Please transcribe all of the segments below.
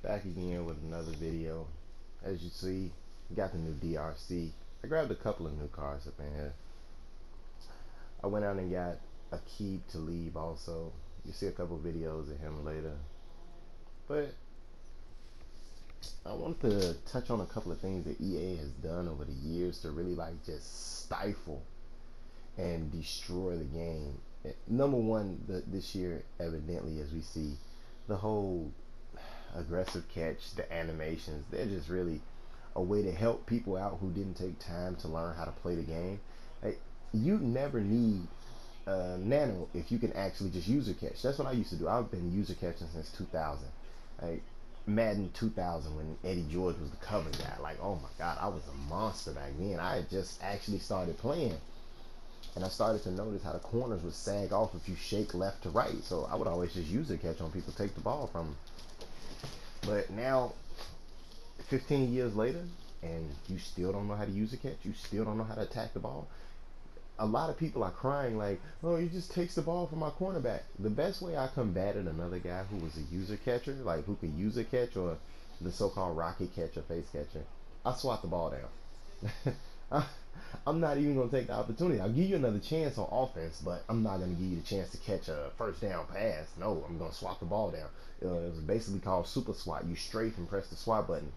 Back again with another video. As you see, we got the new DRC. I grabbed a couple of new cars up in here. I went out and got a key to leave also. You see a couple videos of him later. But I want to touch on a couple of things that EA has done over the years to really just stifle and destroy the game. Number one, this year, evidently, as we see, the whole aggressive catch, the animations, they're just really a way to help people out who didn't take time to learn how to play the game. You never need nano if you can actually just user catch. That's what I used to do. I've been user catching since 2000. Madden 2000, when Eddie George was the cover guy. Oh my God, I was a monster back then. I had just actually started playing, and I started to notice how the corners would sag off if you shake left to right. So I would always just user catch on people, take the ball from them. But now, 15 years later, and you still don't know how to user catch, you still don't know how to attack the ball. A lot of people are crying like, oh, he just takes the ball from my cornerback. The best way I combated another guy who was a user catcher, who could user catch, or the so-called rocket catcher, face catcher, I swat the ball down. I'm not even going to take the opportunity. I'll give you another chance on offense, but I'm not going to give you the chance to catch a first down pass. No, I'm going to swat the ball down. It was basically called super swat. You strafe and press the swat button.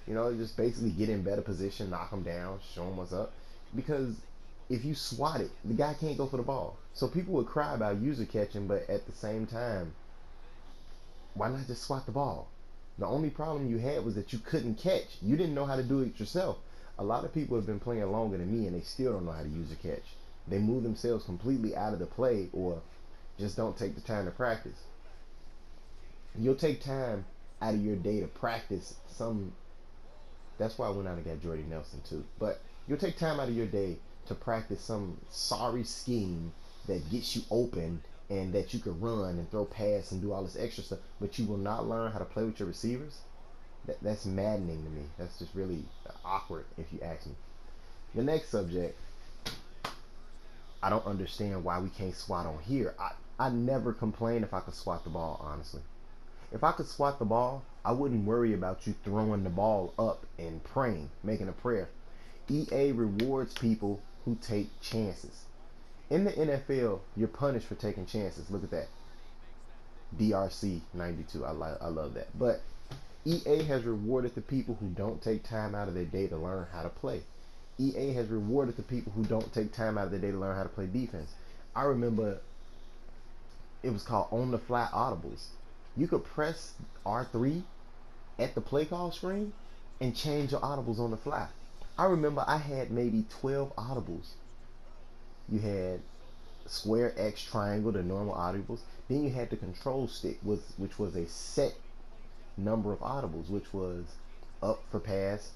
Just basically get in better position, knock them down, show them what's up. Because if you swat it, the guy can't go for the ball. So people would cry about user catching, but at the same time, why not just swat the ball? The only problem you had was that you couldn't catch. You didn't know how to do it yourself. A lot of people have been playing longer than me, and they still don't know how to user catch. They move themselves completely out of the play, or just don't take the time to practice. You'll take time out of your day to practice some. That's why I went out and got Jordy Nelson too. But you'll take time out of your day to practice some sorry scheme that gets you open and that you can run and throw pass and do all this extra stuff, but you will not learn how to play with your receivers. That's maddening to me. That's just really awkward, if you ask me. The next subject, I don't understand why we can't swat on here. I never complain if I could swat the ball, honestly. If I could swat the ball, I wouldn't worry about you throwing the ball up and praying, making a prayer. EA rewards people who take chances. In the NFL, you're punished for taking chances. Look at that. DRC 92. I love that. But EA has rewarded the people who don't take time out of their day to learn how to play. EA has rewarded the people who don't take time out of their day to learn how to play defense. I remember it was called on-the-fly audibles. You could press R3 at the play call screen and change your audibles on the fly. I remember I had maybe 12 audibles. You had square, X, triangle, the normal audibles. Then you had the control stick, which was a set number of audibles, which was up for pass,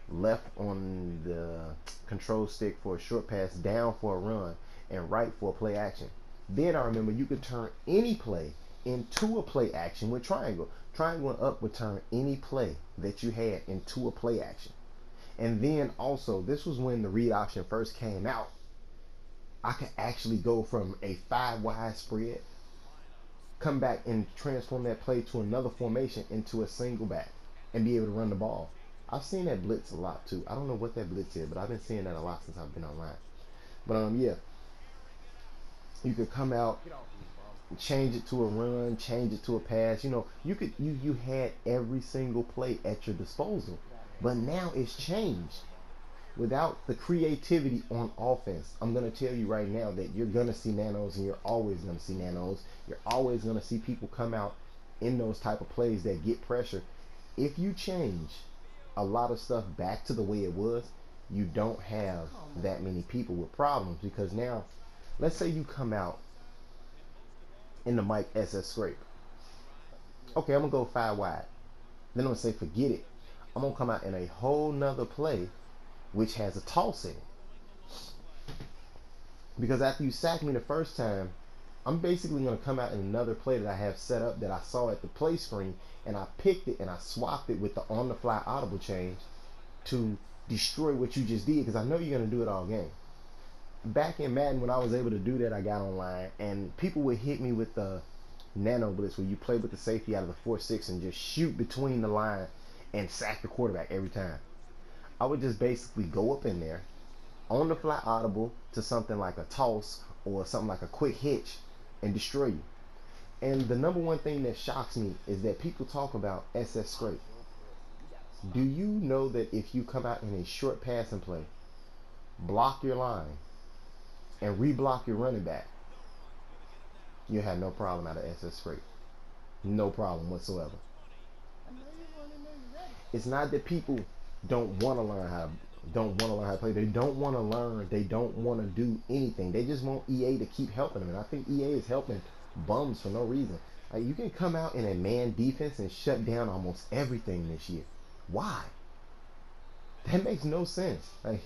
left on the control stick for a short pass, down for a run, and right for a play action. Then I remember you could turn any play into a play action with triangle. Triangle and up would turn any play that you had into a play action. And then also, this was when the read option first came out. I could actually go from a 5-wide spread, come back and transform that play to another formation into a single back and be able to run the ball. I've seen that blitz a lot too. I don't know what that blitz is, but I've been seeing that a lot since I've been online. But yeah, you could come out, change it to a run, change it to a pass. You had every single play at your disposal. But now it's changed. Without the creativity on offense, I'm going to tell you right now that you're going to see nanos, and you're always going to see nanos. You're always going to see people come out in those type of plays that get pressure. If you change a lot of stuff back to the way it was, you don't have that many people with problems. Because now, let's say you come out in the Mike SS scrape. Okay, I'm going to go 5 wide. Then I'm going to say, forget it. I'm going to come out in a whole nother play, which has a tossing. Because after you sack me the first time, I'm basically going to come out in another play that I have set up that I saw at the play screen, and I picked it and I swapped it with the on-the-fly audible change to destroy what you just did, because I know you're going to do it all game. Back in Madden, when I was able to do that, I got online, and people would hit me with the nano blitz where you play with the safety out of the 4-6 and just shoot between the line and sack the quarterback every time. I would just basically go up in there, on the fly audible to something like a toss or something like a quick hitch, and destroy you. And the number one thing that shocks me is that people talk about SS scrape. Do you know that if you come out in a short passing play, block your line, and reblock your running back, you have no problem out of SS scrape? No problem whatsoever. It's not that people don't want to learn how to play. They don't want to learn. They don't want to do anything. They just want EA to keep helping them. And I think EA is helping bums for no reason. Like, you can come out in a man defense and shut down almost everything this year. Why? That makes no sense. Like,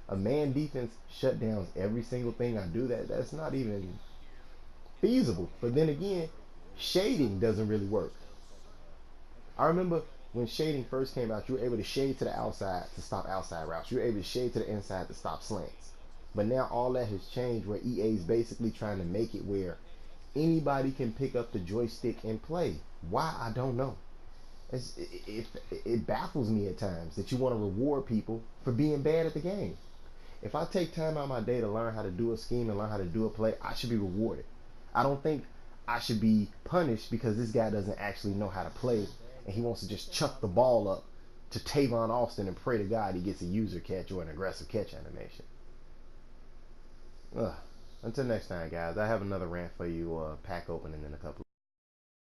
a man defense shut downs every single thing I do. That's not even feasible. But then again, shading doesn't really work. I remember when shading first came out, you were able to shade to the outside to stop outside routes. You were able to shade to the inside to stop slants. But now all that has changed, where EA is basically trying to make it where anybody can pick up the joystick and play. Why? I don't know. It baffles me at times that you want to reward people for being bad at the game. If I take time out of my day to learn how to do a scheme and learn how to do a play, I should be rewarded. I don't think I should be punished because this guy doesn't actually know how to play and he wants to just chuck the ball up to Tavon Austin and pray to God he gets a user catch or an aggressive catch animation. Until next time, guys, I have another rant for you, pack opening in a couple